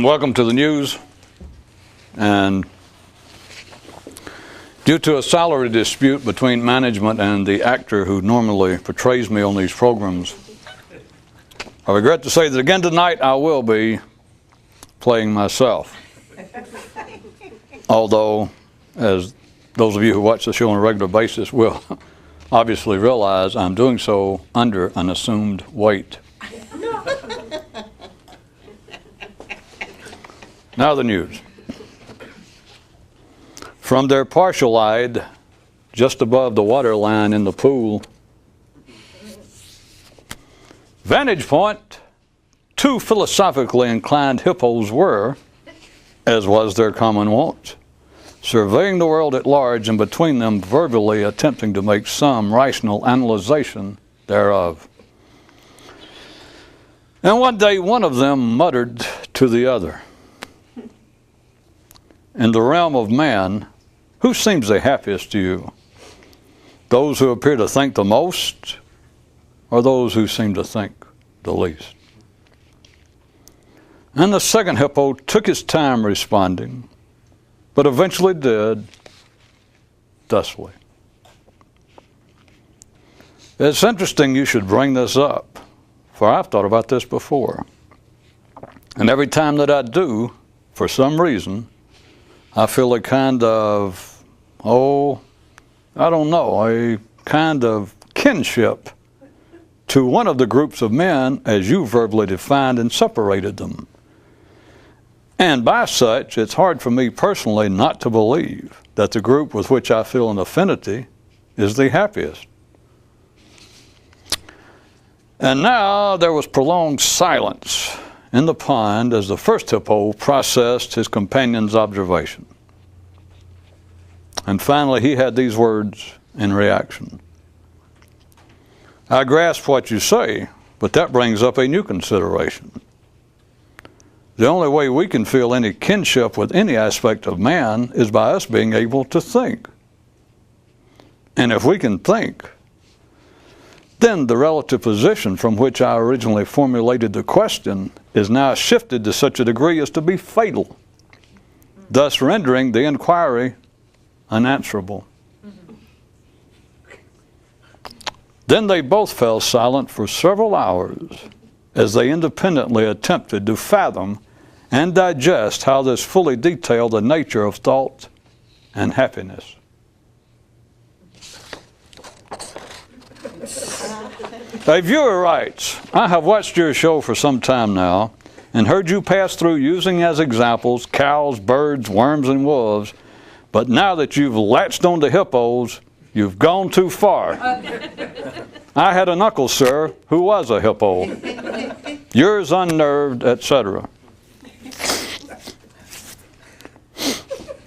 Welcome to the news. And due to a salary dispute between management and the actor who normally portrays me on these programs, I regret to say that again tonight I will be playing myself. Although, as those of you who watch the show on a regular basis will obviously realize, I'm doing so under an assumed weight. Now the news. From their partial eyed, just above the water line in the pool, vantage point, two philosophically inclined hippos were, as was their common wont, surveying the world at large and between them verbally attempting to make some rational analyzation thereof. And one day one of them muttered to the other, "In the realm of man, who seems the happiest to you? Those who appear to think the most, or those who seem to think the least?" And the second hippo took his time responding, but eventually did thusly. It's interesting you should bring this up, for I've thought about this before. And every time that I do, for some reason, I feel a kind of, a kind of kinship to one of the groups of men as you verbally defined and separated them. And by such, it's hard for me personally not to believe that the group with which I feel an affinity is the happiest. And now there was prolonged silence in the pond as the first hippo processed his companion's observation. And finally he had these words in reaction. "I grasp what you say, but that brings up a new consideration. The only way we can feel any kinship with any aspect of man is by us being able to think. And if we can think, then the relative position from which I originally formulated the question is now shifted to such a degree as to be fatal, thus rendering the inquiry unanswerable." Then they both fell silent for several hours as they independently attempted to fathom and digest how this fully detailed the nature of thought and happiness. A viewer writes, "I have watched your show for some time now and heard you pass through using as examples cows, birds, worms, and wolves, but now that you've latched on to hippos, you've gone too far. I had an uncle, sir, who was a hippo. Yours unnerved, etc."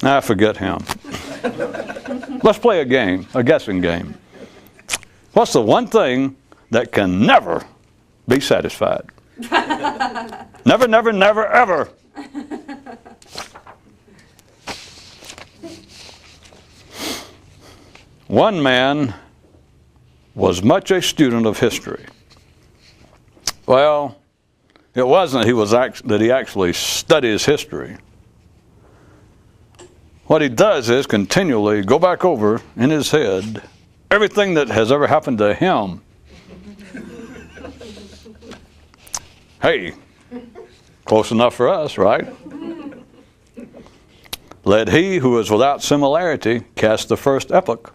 I forget him. Let's play a game, a guessing game. What's the one thing that can never be satisfied? Never, never, never, ever. One man was much a student of history. Well, it wasn't that he actually studies history. What he does is continually go back over in his head everything that has ever happened to him. Hey, close enough for us, right? "Let he who is without similarity cast the first epoch."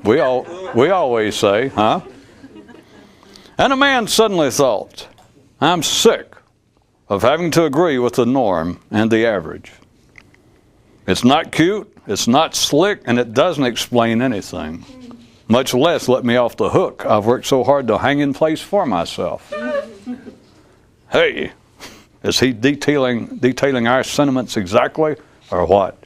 We always say, huh? And a man suddenly thought, "I'm sick of having to agree with the norm and the average. It's not cute, it's not slick, and it doesn't explain anything. Much less let me off the hook. I've worked so hard to hang in place for myself." Hey, is he detailing our sentiments exactly, or what?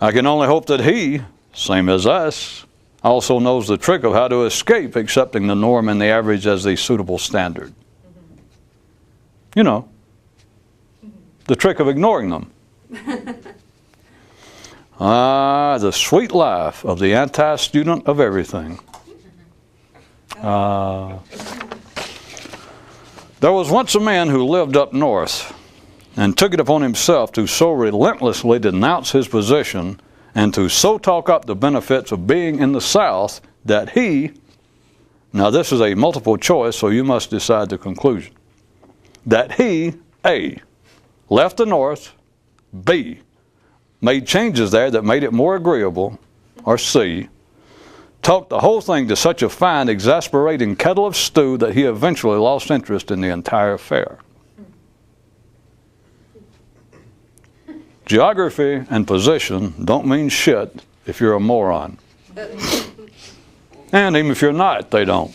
I can only hope that he, same as us, also knows the trick of how to escape accepting the norm and the average as the suitable standard. You know, the trick of ignoring them. The sweet life of the anti-student of everything. There was once a man who lived up north, and took it upon himself to so relentlessly denounce his position and to so talk up the benefits of being in the South that he, now this is a multiple choice, so you must decide the conclusion, that he, A, left the North, B, made changes there that made it more agreeable, or C, talked the whole thing to such a fine, exasperating kettle of stew that he eventually lost interest in the entire affair. Geography and position don't mean shit if you're a moron. And even if you're not, they don't.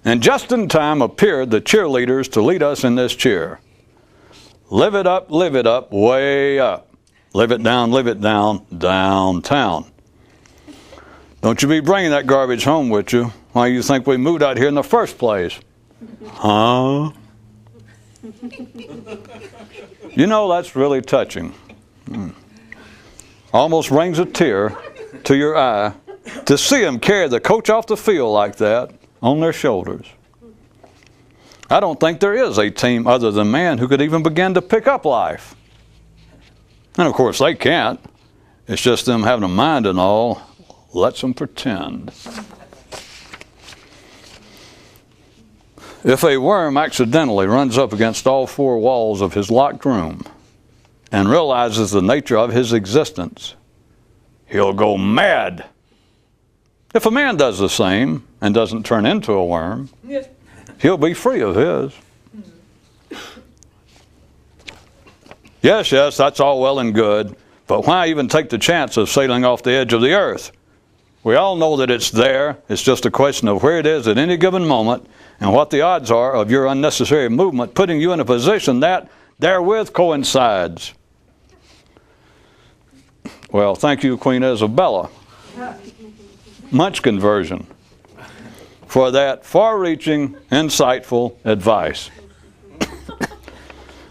And just in time appeared the cheerleaders to lead us in this cheer. Live it up, way up. Live it down, downtown. Don't you be bringing that garbage home with you. Why you think we moved out here in the first place? Huh? You know, that's really touching. Almost brings a tear to your eye to see them carry the coach off the field like that on their shoulders. I don't think there is a team other than man who could even begin to pick up life. And of course they can't. It's just them having a mind and all lets them pretend. If a worm accidentally runs up against all four walls of his locked room and realizes the nature of his existence, he'll go mad. If a man does the same and doesn't turn into a worm, he'll be free of his. Yes, that's all well and good, but why even take the chance of sailing off the edge of the earth? We all know that it's there. It's just a question of where it is at any given moment and what the odds are of your unnecessary movement putting you in a position that therewith coincides. Well, thank you, Queen Isabella, Munchkin version, for that far-reaching, insightful advice.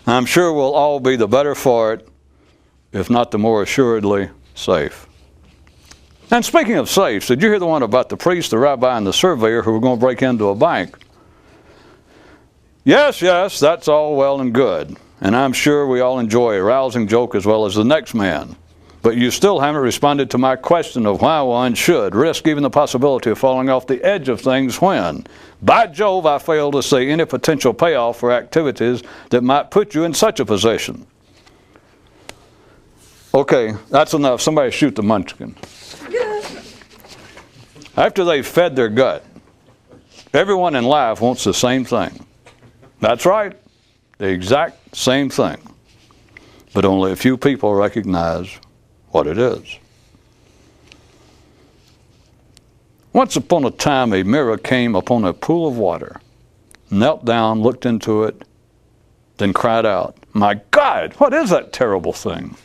I'm sure we'll all be the better for it, if not the more assuredly safe. And speaking of safes, did you hear the one about the priest, the rabbi, and the surveyor who were going to break into a bank? Yes, that's all well and good. And I'm sure we all enjoy a rousing joke as well as the next man. But you still haven't responded to my question of why one should risk even the possibility of falling off the edge of things when, by Jove, I fail to see any potential payoff for activities that might put you in such a position. Okay, that's enough. Somebody shoot the munchkin. After they've fed their gut, everyone in life wants the same thing. That's right, the exact same thing. But only a few people recognize what it is. Once upon a time, a mirror came upon a pool of water, knelt down, looked into it, then cried out, "My God, what is that terrible thing?"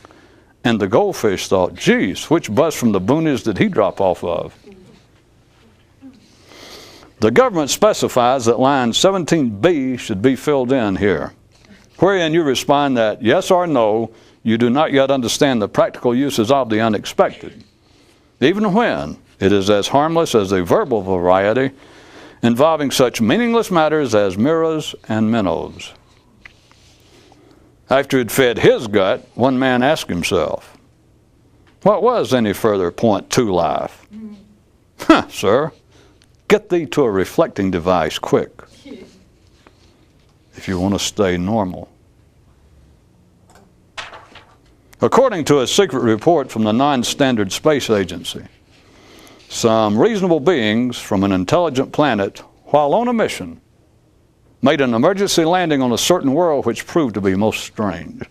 And the goldfish thought, "Geez, which bus from the boonies did he drop off of?" The government specifies that line 17B should be filled in here, wherein you respond that yes or no, you do not yet understand the practical uses of the unexpected, even when it is as harmless as the verbal variety involving such meaningless matters as mirrors and minnows. After he'd fed his gut, one man asked himself, "What was any further point to life?" Sir, get thee to a reflecting device quick if you want to stay normal. According to a secret report from the Non-Standard Space Agency, some reasonable beings from an intelligent planet, while on a mission, made an emergency landing on a certain world which proved to be most strange.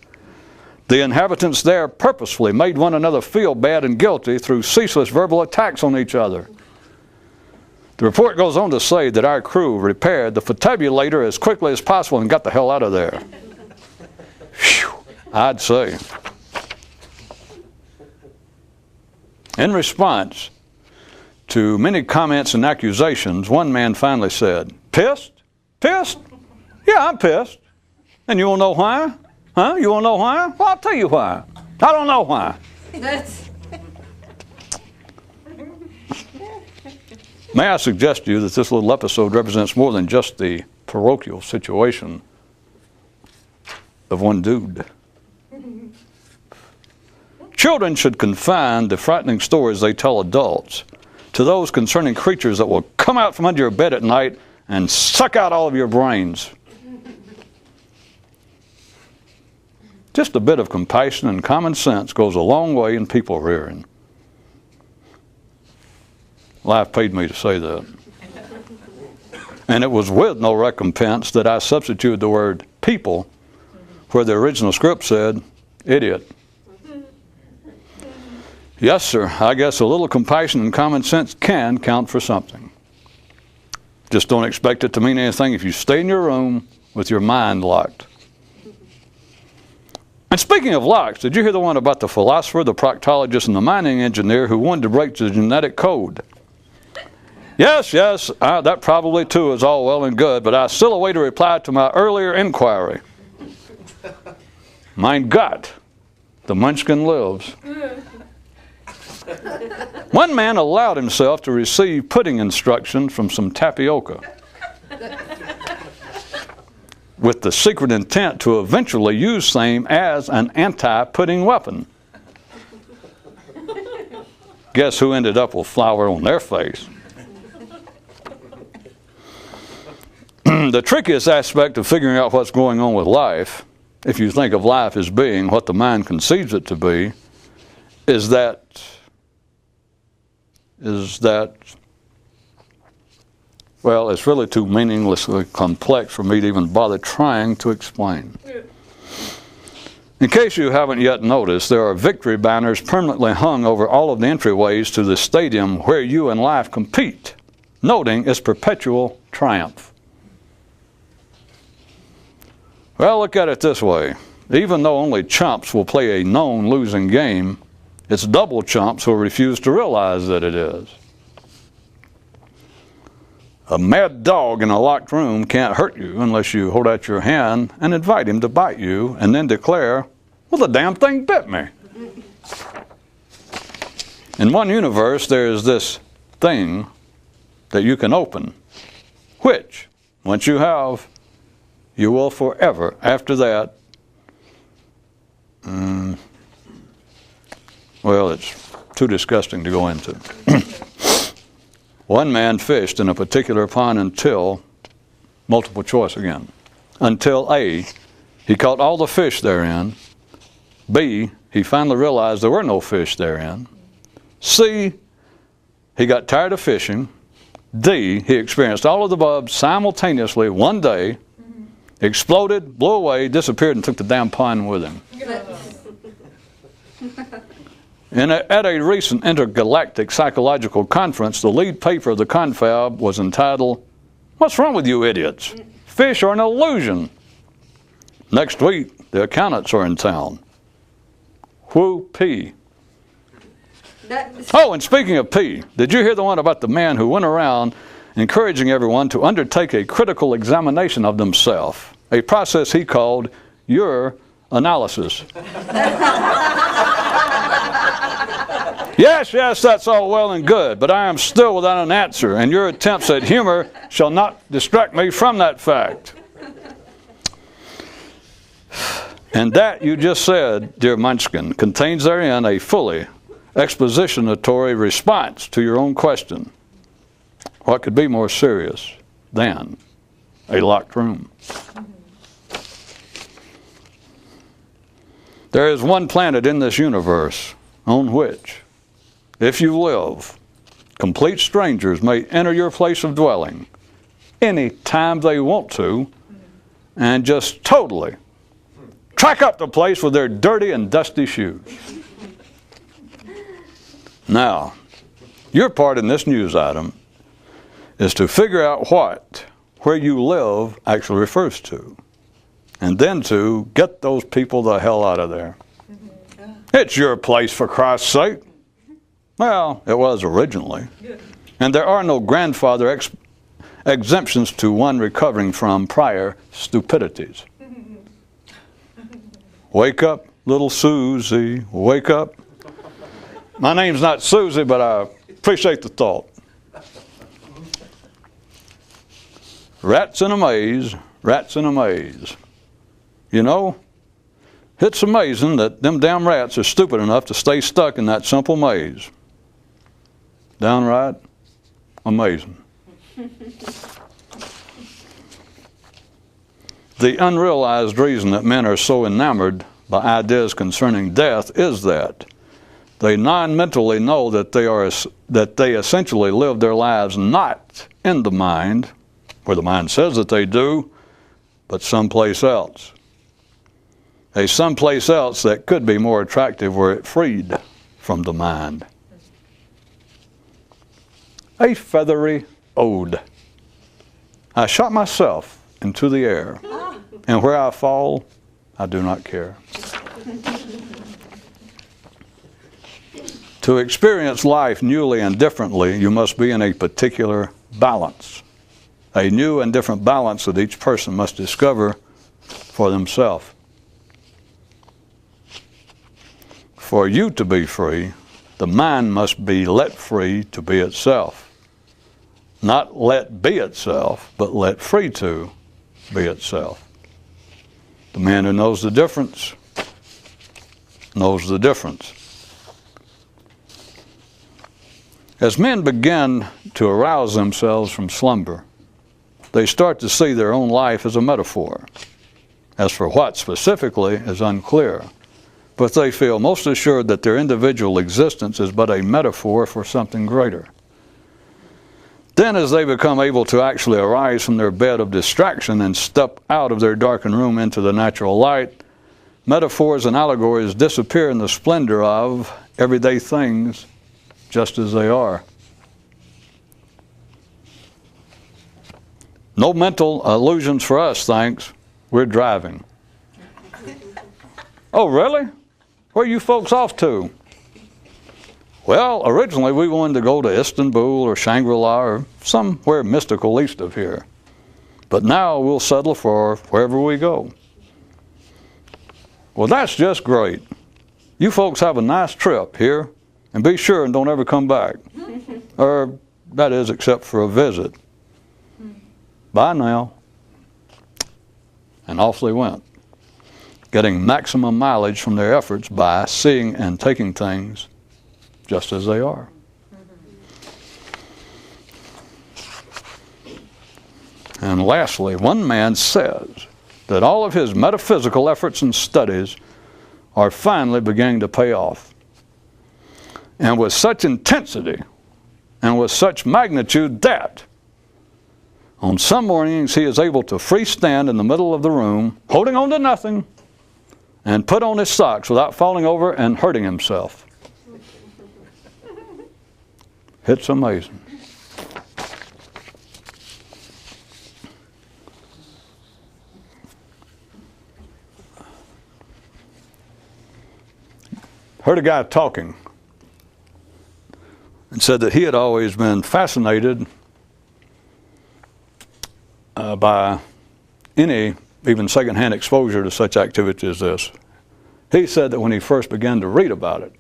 The inhabitants there purposefully made one another feel bad and guilty through ceaseless verbal attacks on each other. The report goes on to say that our crew repaired the fatabulator as quickly as possible and got the hell out of there. Whew, I'd say. In response to many comments and accusations, one man finally said, "Pissed? Pissed? Yeah, I'm pissed. And you want to know why? Huh? You want to know why? Well, I'll tell you why. I don't know why." May I suggest to you that this little episode represents more than just the parochial situation of one dude. Children should confine the frightening stories they tell adults to those concerning creatures that will come out from under your bed at night and suck out all of your brains. Just a bit of compassion and common sense goes a long way in people rearing. Life paid me to say that. And it was with no recompense that I substituted the word people where the original script said idiot. Yes, sir, I guess a little compassion and common sense can count for something. Just don't expect it to mean anything if you stay in your room with your mind locked. And speaking of locks, did you hear the one about the philosopher, the proctologist, and the mining engineer who wanted to break the genetic code? Yes, that probably too is all well and good, but I still await a reply to my earlier inquiry. Mein Gott, the Munchkin lives. One man allowed himself to receive pudding instructions from some tapioca with the secret intent to eventually use same as an anti-pudding weapon. Guess who ended up with flour on their face? The trickiest aspect of figuring out what's going on with life, if you think of life as being what the mind conceives it to be, is that well, it's really too meaninglessly complex for me to even bother trying to explain. In case you haven't yet noticed, there are victory banners permanently hung over all of the entryways to the stadium where you and life compete, noting its perpetual triumph. Well, look at it this way. Even though only chumps will play a known losing game, it's double chumps who refuse to realize that it is. A mad dog in a locked room can't hurt you unless you hold out your hand and invite him to bite you and then declare, well, the damn thing bit me. In one universe, there is this thing that you can open, which, once you have, you will forever, after that, well, it's too disgusting to go into. One man fished in a particular pond until, multiple choice again, until A, he caught all the fish therein, B, he finally realized there were no fish therein, C, he got tired of fishing, D, he experienced all of the above simultaneously one day, exploded, blew away, disappeared, and took the damn pond with him. At a recent intergalactic psychological conference, the lead paper of the confab was entitled, "What's Wrong with You Idiots? Fish are an illusion." Next week, the accountants are in town. Whoopee. Oh, and speaking of pee, did you hear the one about the man who went around encouraging everyone to undertake a critical examination of themselves, a process he called your analysis? Yes, that's all well and good, but I am still without an answer, and your attempts at humor shall not distract me from that fact. And that you just said, dear Munchkin, contains therein a fully expositionatory response to your own question. What could be more serious than a locked room? There is one planet in this universe on which, if you live, complete strangers may enter your place of dwelling any time they want to and just totally track up the place with their dirty and dusty shoes. Now, your part in this news item is to figure out what where you live actually refers to, and then to get those people the hell out of there. It's your place, for Christ's sake. Well, it was originally. And there are no grandfather exemptions to one recovering from prior stupidities. Wake up, little Susie, wake up. My name's not Susie, but I appreciate the thought. Rats in a maze, rats in a maze. You know, It's amazing that them damn rats are stupid enough to stay stuck in that simple maze. Downright amazing. The unrealized reason that men are so enamored by ideas concerning death is that they non-mentally know that they essentially live their lives not in the mind, where the mind says that they do, but someplace else. A someplace else that could be more attractive were it freed from the mind. A feathery ode. I shot myself into the air, and where I fall, I do not care. To experience life newly and differently, you must be in a particular balance. A new and different balance that each person must discover for themselves. For you to be free, the mind must be let free to be itself. Not let be itself, but let free to be itself. The man who knows the difference knows the difference. As men begin to arouse themselves from slumber, they start to see their own life as a metaphor. As for what specifically is unclear, but they feel most assured that their individual existence is but a metaphor for something greater. Then as they become able to actually arise from their bed of distraction and step out of their darkened room into the natural light, metaphors and allegories disappear in the splendor of everyday things just as they are. No mental illusions for us, thanks. We're driving. Oh, really? Where are you folks off to? Well, originally we wanted to go to Istanbul or Shangri-La or somewhere mystical east of here. But now we'll settle for wherever we go. Well, that's just great. You folks have a nice trip here, and be sure and don't ever come back. Or, that is, except for a visit. Bye now. And off they went, getting maximum mileage from their efforts by seeing and taking things just as they are. And lastly, one man says that all of his metaphysical efforts and studies are finally beginning to pay off. And with such intensity and with such magnitude that on some mornings he is able to freestand in the middle of the room, holding on to nothing, and put on his socks without falling over and hurting himself. It's amazing. Heard a guy talking and said that he had always been fascinated by any even secondhand exposure to such activity as this. He said that when he first began to read about it,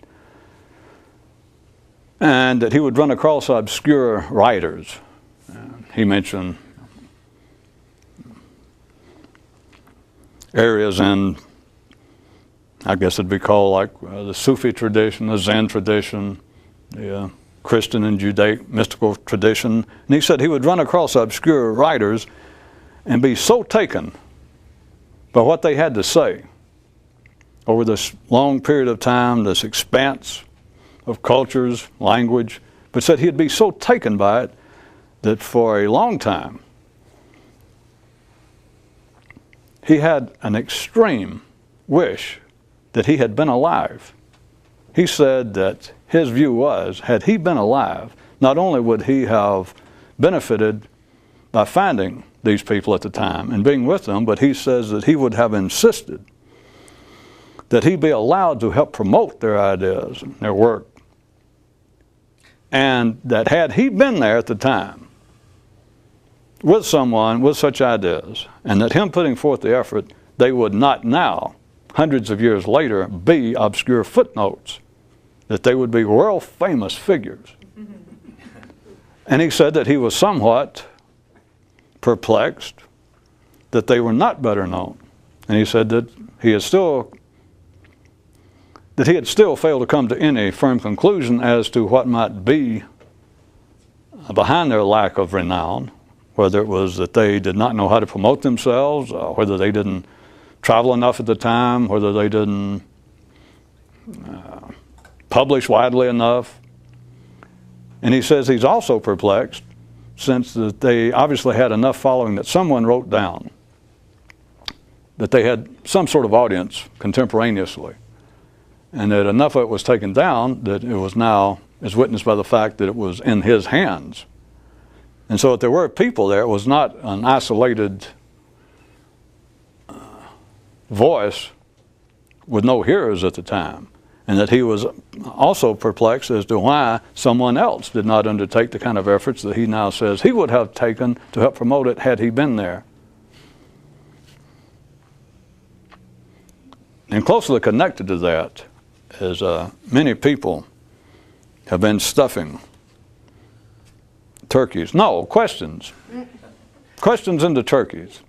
and that he would run across obscure writers. He mentioned areas in, I guess it'd be called like the Sufi tradition, the Zen tradition, the Christian and Judaic mystical tradition. And he said he would run across obscure writers and be so taken by what they had to say over this long period of time, this expanse of cultures, language, but said he'd be so taken by it that for a long time he had an extreme wish that he had been alive. He said that his view was, had he been alive, not only would he have benefited by finding these people at the time and being with them, but he says that he would have insisted that he be allowed to help promote their ideas and their work. And that had he been there at the time with someone with such ideas, and that him putting forth the effort, they would not now, hundreds of years later, be obscure footnotes, that they would be world famous figures. And he said that he was somewhat perplexed that they were not better known. And he said that he is still that he had still failed to come to any firm conclusion as to what might be behind their lack of renown, whether it was that they did not know how to promote themselves, whether they didn't travel enough at the time, whether they didn't publish widely enough. And he says he's also perplexed since that they obviously had enough following that someone wrote down that they had some sort of audience contemporaneously, and that enough of it was taken down that it was now, as witnessed by the fact that it was in his hands. And so if there were people there, it was not an isolated voice with no hearers at the time. And that he was also perplexed as to why someone else did not undertake the kind of efforts that he now says he would have taken to help promote it had he been there. And closely connected to that is many people have been stuffing turkeys. No, questions. Questions into turkeys.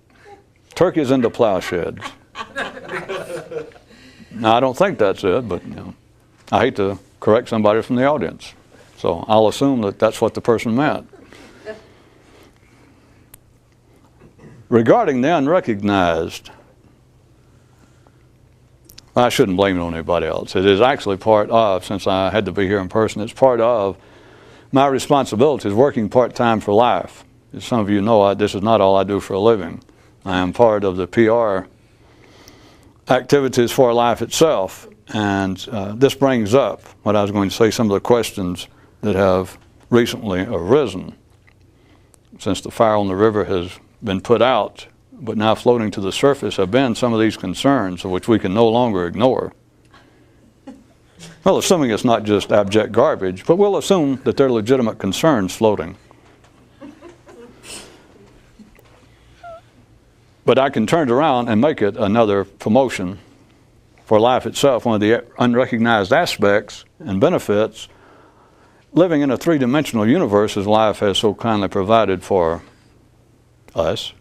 Turkeys into plowsheds. Now, I don't think that's it, but I hate to correct somebody from the audience. So I'll assume that that's what the person meant. Regarding the unrecognized, I shouldn't blame it on anybody else. It is actually part of, since I had to be here in person, it's part of my responsibilities working part-time for life. As some of you know, this is not all I do for a living. I am part of the PR activities for life itself. And this brings up what I was going to say, some of the questions that have recently arisen since the fire on the river has been put out, but now floating to the surface have been some of these concerns which we can no longer ignore. Well, assuming it's not just abject garbage, but we'll assume that there are legitimate concerns floating. But I can turn it around and make it another promotion for life itself. One of the unrecognized aspects and benefits living in a three-dimensional universe as life has so kindly provided for us,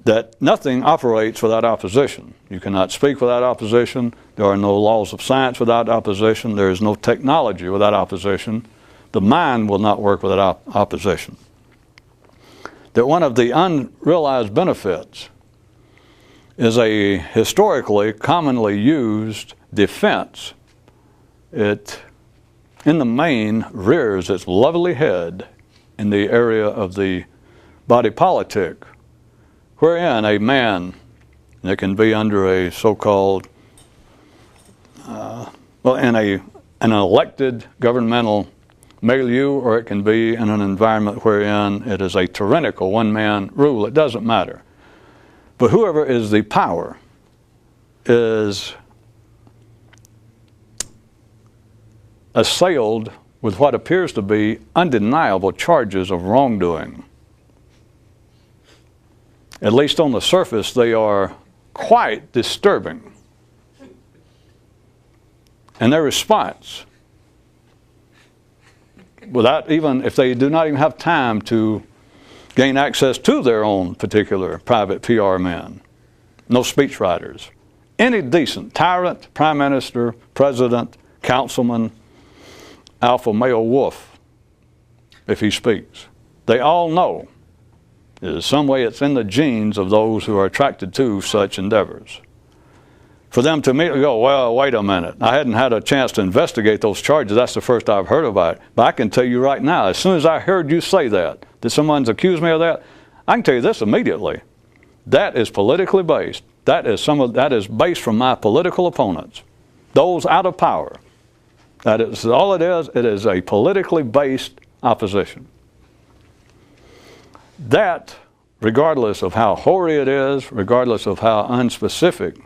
that nothing operates without opposition. You cannot speak without opposition. There are no laws of science without opposition. There is no technology without opposition. The mind will not work without opposition. That one of the unrealized benefits is a historically commonly used defense. It, in the main, rears its lovely head in the area of the body politic, wherein a man that can be under a so-called, in an elected governmental milieu, or it can be in an environment wherein it is a tyrannical one-man rule. It doesn't matter. But whoever is the power is assailed with what appears to be undeniable charges of wrongdoing. At least on the surface, they are quite disturbing. And their response, without even, if they do not even have time to gain access to their own particular private PR men, no speechwriters, any decent tyrant, prime minister, president, councilman, alpha male wolf, if he speaks, they all know in some way it's in the genes of those who are attracted to such endeavors. For them to immediately go, well, wait a minute, I hadn't had a chance to investigate those charges. That's the first I've heard about it. But I can tell you right now, as soon as I heard you say that someone's accused me of that, I can tell you this immediately. That is politically based. That is based from my political opponents, those out of power. That is all it is. It is a politically based opposition. That, regardless of how hoary it is, regardless of how unspecific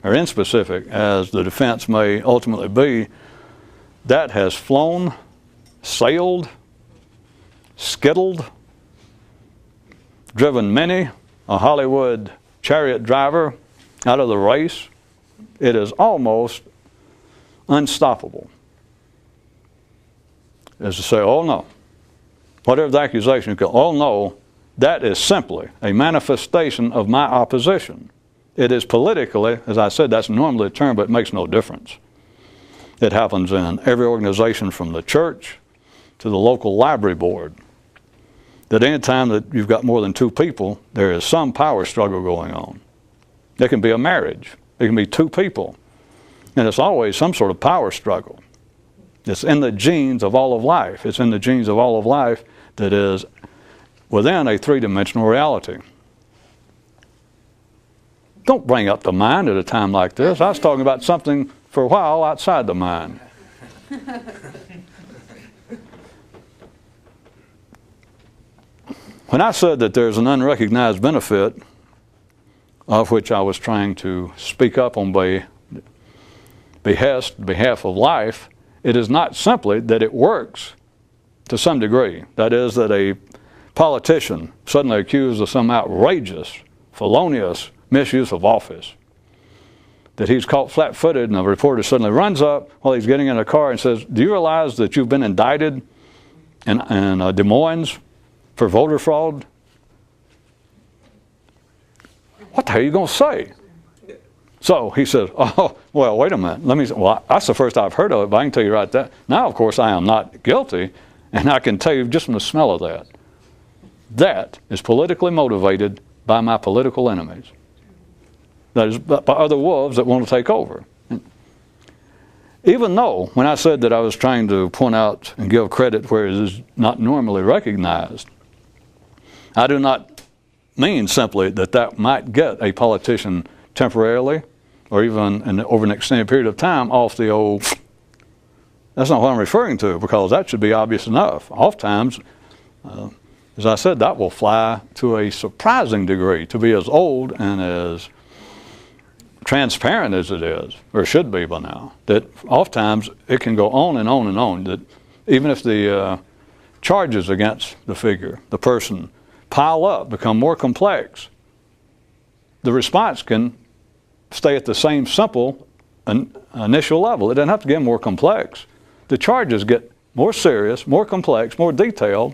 or inspecific as the defense may ultimately be, that has flown, sailed, skittled, driven many a Hollywood chariot driver out of the race. It is almost unstoppable. As to say, oh no, whatever the accusation, oh no, that is simply a manifestation of my opposition. It is politically, as I said, that's normally a term, but it makes no difference. It happens in every organization from the church to the local library board. That any time that you've got more than two people, there is some power struggle going on. It can be a marriage. It can be two people. And it's always some sort of power struggle. It's in the genes of all of life. It's in the genes of all of life that is within a three-dimensional reality. Don't bring up the mind at a time like this. I was talking about something for a while outside the mind. When I said that there's an unrecognized benefit of which I was trying to speak up on behalf of life, it is not simply that it works to some degree. That is, that a politician suddenly accused of some outrageous, felonious misuse of office, that he's caught flat-footed and a reporter suddenly runs up while he's getting in a car and says, "Do you realize that you've been indicted in Des Moines for voter fraud?" What the hell are you going to say? So he says, "Oh, well, wait a minute. Let me." Well, that's the first I've heard of it, but I can tell you right there. Now, of course, I am not guilty, and I can tell you just from the smell of that. That is politically motivated by my political enemies. That is by other wolves that want to take over. Even though, when I said that I was trying to point out and give credit where it is not normally recognized, I do not mean simply that that might get a politician temporarily or even over an extended period of time off the old. That's not what I'm referring to, because that should be obvious enough. Oftentimes, as I said, that will fly to a surprising degree, to be as old and as transparent as it is, or should be by now, that oftentimes it can go on and on and on, that even if the charges against the figure, the person, pile up, become more complex, the response can stay at the same simple initial level. It doesn't have to get more complex. The charges get more serious, more complex, more detailed,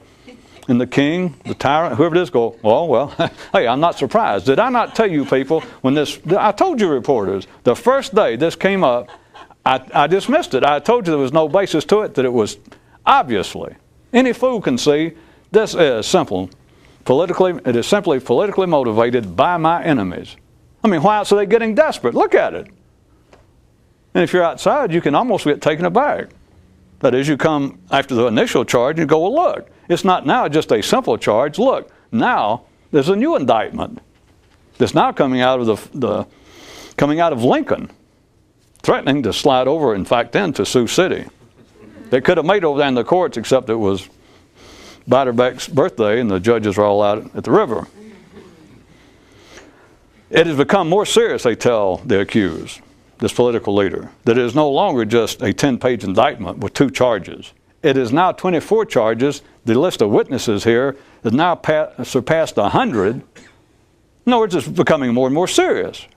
and the king, the tyrant, whoever it is, go, well, hey, I'm not surprised. Did I not tell you people when this, I told you reporters, the first day this came up, I dismissed it. I told you there was no basis to it, that it was obviously, any fool can see, this is simple. It is simply politically motivated by my enemies. I mean, why else are they getting desperate? Look at it. And if you're outside, you can almost get taken aback. That is, you come after the initial charge and you go, well, look, it's not now just a simple charge. Look, now there's a new indictment that's now coming out of coming out of Lincoln, threatening to slide over, in fact, into Sioux City. They could have made over there in the courts, except it was Biderbeck's birthday and the judges are all out at the river. It has become more serious, they tell the accused, this political leader, that it is no longer just a 10-page indictment with 2 charges. It is now 24 charges. The list of witnesses here has now surpassed 100. In other words, it's becoming more and more serious.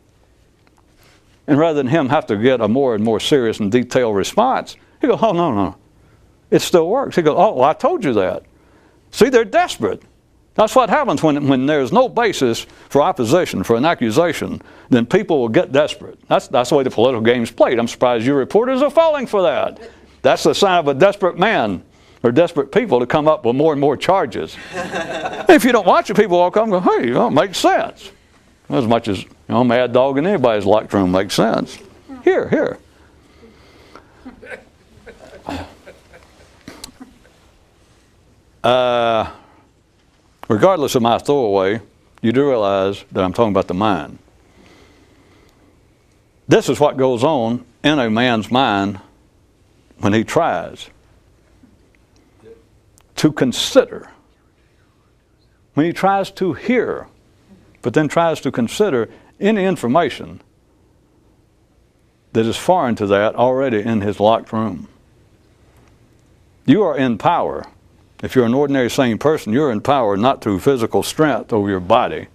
And rather than him have to get a more and more serious and detailed response, he goes, oh, no, it still works. He goes, oh, well, I told you that. See, they're desperate. That's what happens when there's no basis for opposition, for an accusation, then people will get desperate. That's the way the political game's played. I'm surprised you reporters are falling for that. That's the sign of a desperate man or desperate people to come up with more and more charges. If you don't watch it, people walk up and go, hey, it makes sense. As much as, Mad Dog in anybody's locked room makes sense. Here. Regardless of my throwaway, you do realize that I'm talking about the mind. This is what goes on in a man's mind when he tries to consider. When he tries to hear, but then tries to consider any information that is foreign to that already in his locked room. You are in power. If you're an ordinary sane person, you're in power not through physical strength over your body.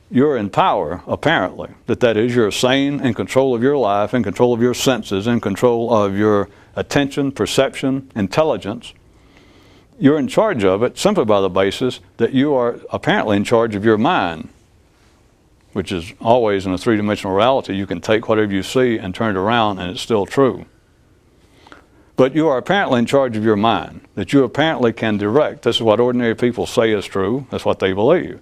You're in power, apparently. That is, you're sane, in control of your life, in control of your senses, in control of your attention, perception, intelligence. You're in charge of it simply by the basis that you are apparently in charge of your mind, which is always in a three-dimensional reality. You can take whatever you see and turn it around and it's still true. But you are apparently in charge of your mind, that you apparently can direct. This is what ordinary people say is true. That's what they believe.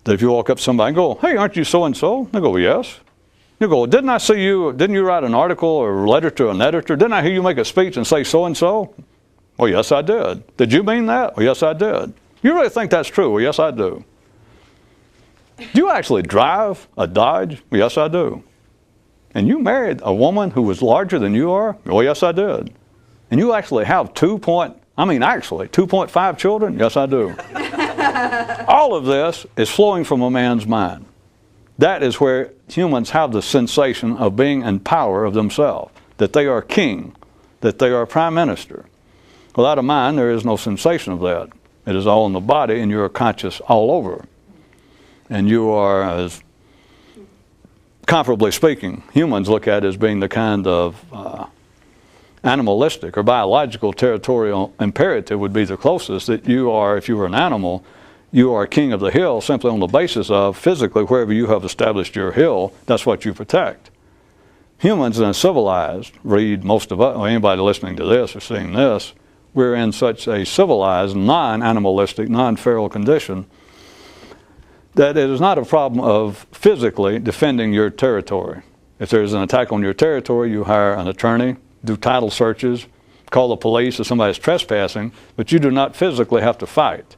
That if you walk up to somebody and go, hey, aren't you so-and-so? They go, yes. You go, didn't you write an article or a letter to an editor? Didn't I hear you make a speech and say so-and-so? Well, yes, I did. Did you mean that? Well, yes, I did. You really think that's true? Well, yes, I do. Do you actually drive a Dodge? Well, yes, I do. And you married a woman who was larger than you are? Well, yes, I did. And you actually have 2.5 children? Yes, I do. All of this is flowing from a man's mind. That is where humans have the sensation of being in power of themselves, that they are king, that they are prime minister. Without a mind, there is no sensation of that. It is all in the body, and you are conscious all over. And you are, as comparably speaking, humans look at it as being the kind of animalistic or biological territorial imperative would be the closest, that you are, if you were an animal, you are king of the hill simply on the basis of physically wherever you have established your hill, that's what you protect. Humans and civilized, read most of us, or anybody listening to this or seeing this, we're in such a civilized, non-animalistic, non-feral condition that it is not a problem of physically defending your territory. If there's an attack on your territory, you hire an attorney, do title searches, call the police if somebody's trespassing, but you do not physically have to fight.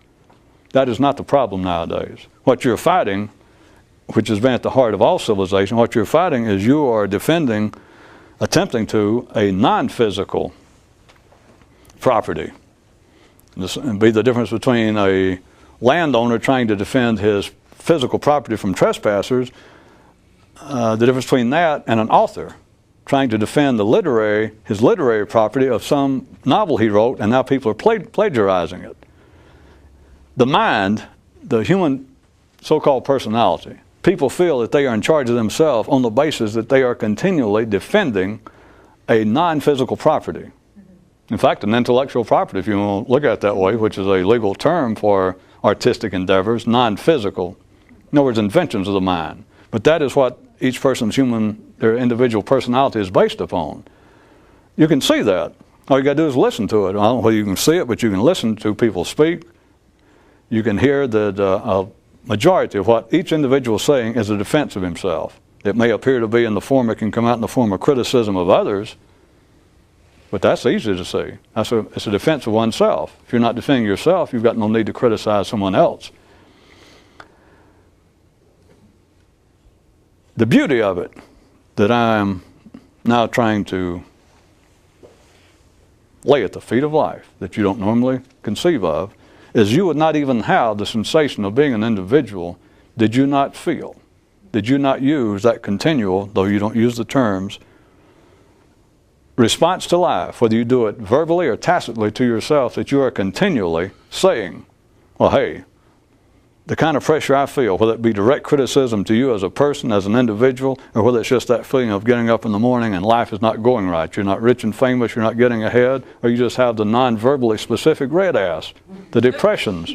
That is not the problem nowadays. What you're fighting, which has been at the heart of all civilization, what you're fighting is you are defending, attempting to, a non-physical property. This would be the difference between a landowner trying to defend his physical property from trespassers, the difference between that and an author trying to defend his literary property of some novel he wrote, and now people are plagiarizing it. The mind, the human so-called personality, people feel that they are in charge of themselves on the basis that they are continually defending a non-physical property. In fact, an intellectual property, if you want to look at it that way, which is a legal term for artistic endeavors, non-physical. In other words, inventions of the mind. But that is what each person's their individual personality is based upon. You can see that. All you got to do is listen to it. I don't know whether you can see it, but you can listen to people speak. You can hear that a majority of what each individual is saying is a defense of himself. It may appear to be in the form, it can come out in the form of criticism of others, but that's easy to see. It's a defense of oneself. If you're not defending yourself, you've got no need to criticize someone else. The beauty of it that I am now trying to lay at the feet of life that you don't normally conceive of is you would not even have the sensation of being an individual did you not feel, did you not use that continual, though you don't use the terms, response to life, whether you do it verbally or tacitly to yourself, that you are continually saying, well, hey, the kind of pressure I feel, whether it be direct criticism to you as a person, as an individual, or whether it's just that feeling of getting up in the morning and life is not going right, you're not rich and famous, you're not getting ahead, or you just have the non-verbally specific red ass, the depressions.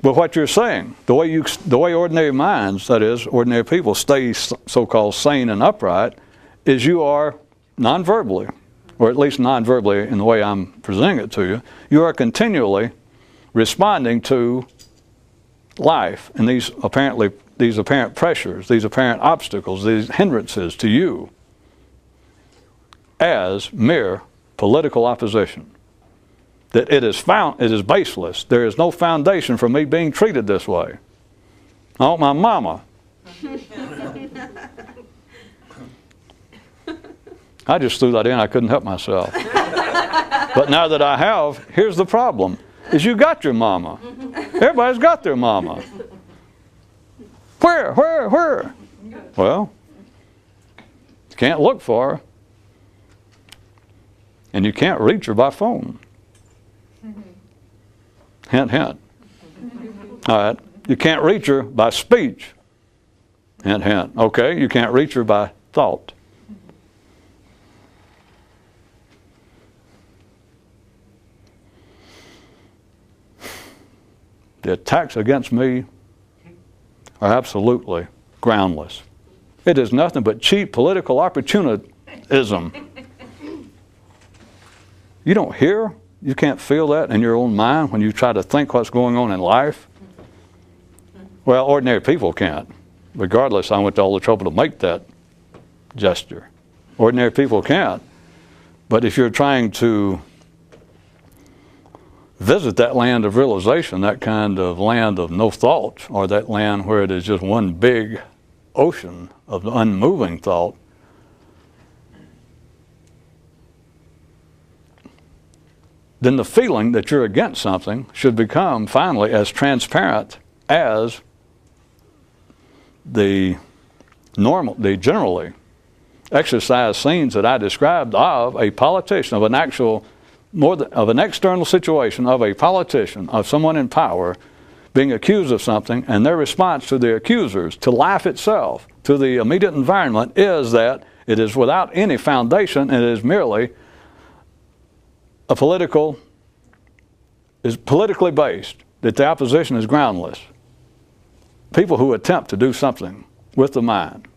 But what you're saying, the way ordinary minds, that is, ordinary people, stay so-called sane and upright, is you are non-verbally, or at least non-verbally in the way I'm presenting it to you, you are continually responding to life and these apparent pressures, these apparent obstacles, these hindrances to you as mere political opposition. That it is baseless. There is no foundation for me being treated this way. I want my mama. I just threw that in. I couldn't help myself. But now that I have, here's the problem. Is you got your mama. Everybody's got their mama. Where? Well, you can't look for her. And you can't reach her by phone. Hint, hint. All right. You can't reach her by speech. Hint, hint. Okay. You can't reach her by thought. The attacks against me are absolutely groundless. It is nothing but cheap political opportunism. You don't hear, you can't feel that in your own mind when you try to think what's going on in life. Well, ordinary people can't. Regardless, I went to all the trouble to make that gesture. Ordinary people can't. But if you're trying to visit that land of realization, that kind of land of no thought, or that land where it is just one big ocean of unmoving thought, then the feeling that you're against something should become finally as transparent as the generally exercise scenes that I described of a politician, of an actual, of an external situation of a politician, of someone in power being accused of something, and their response to the accusers, to life itself, to the immediate environment, is that it is without any foundation, and it is merely is politically based, that the opposition is groundless. People who attempt to do something with the mind,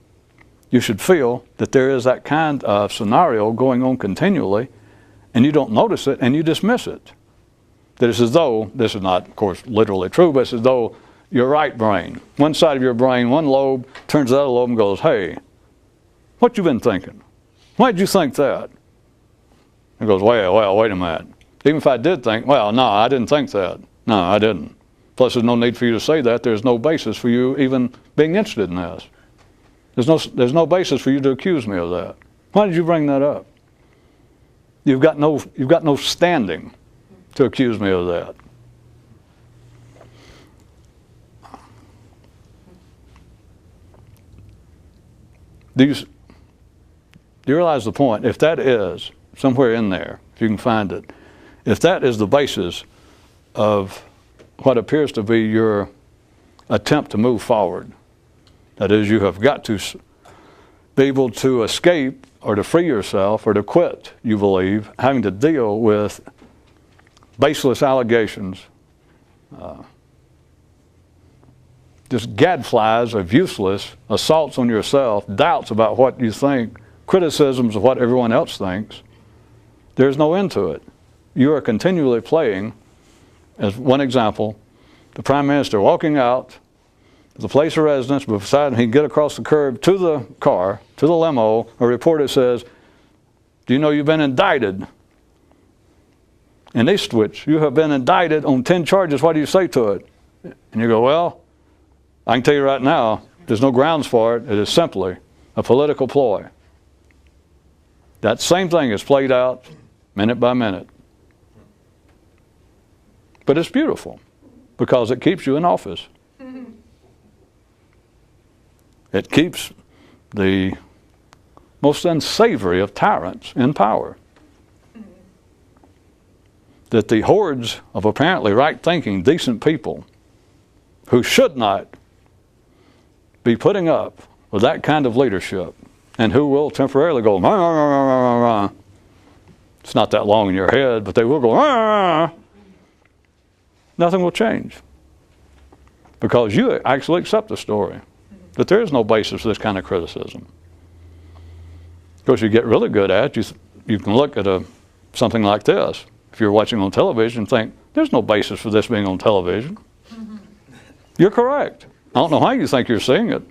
you should feel that there is that kind of scenario going on continually, and you don't notice it and you dismiss it. That it's as though, this is not, of course, literally true, but it's as though your right brain, one side of your brain, one lobe, turns to the other lobe and goes, hey, what you been thinking? Why did you think that? It goes, well, wait a minute. Even if I did think, well, no, I didn't think that. No, I didn't. Plus, there's no need for you to say that. There's no basis for you even being interested in this. There's no basis for you to accuse me of that. Why did you bring that up? You've got no standing to accuse me of that. Do you realize the point? If that is somewhere in there, if you can find it, if that is the basis of what appears to be your attempt to move forward, that is, you have got to be able to escape or to free yourself or to quit, you believe, having to deal with baseless allegations, just gadflies of useless assaults on yourself, doubts about what you think, criticisms of what everyone else thinks. There's no end to it. You are continually playing, as one example, the Prime Minister walking out of the place of residence, beside him, he'd get across the curb to the car, to the limo, a reporter says, do you know you've been indicted? In Eastwich, you have been indicted on 10 charges. What do you say to it? And you go, well, I can tell you right now, there's no grounds for it. It is simply a political ploy. That same thing is played out minute by minute. But it's beautiful because it keeps you in office. It keeps the most unsavory of tyrants in power. That the hordes of apparently right-thinking, decent people who should not be putting up with that kind of leadership and who will temporarily go, rah, rah, rah, rah, rah. It's not that long in your head, but they will go, rah, rah, rah. Nothing will change because you actually accept the story that there is no basis for this kind of criticism. Of course, you get really good at it. You can look at something like this. If you're watching on television and think, there's no basis for this being on television. You're correct. I don't know how you think you're seeing it.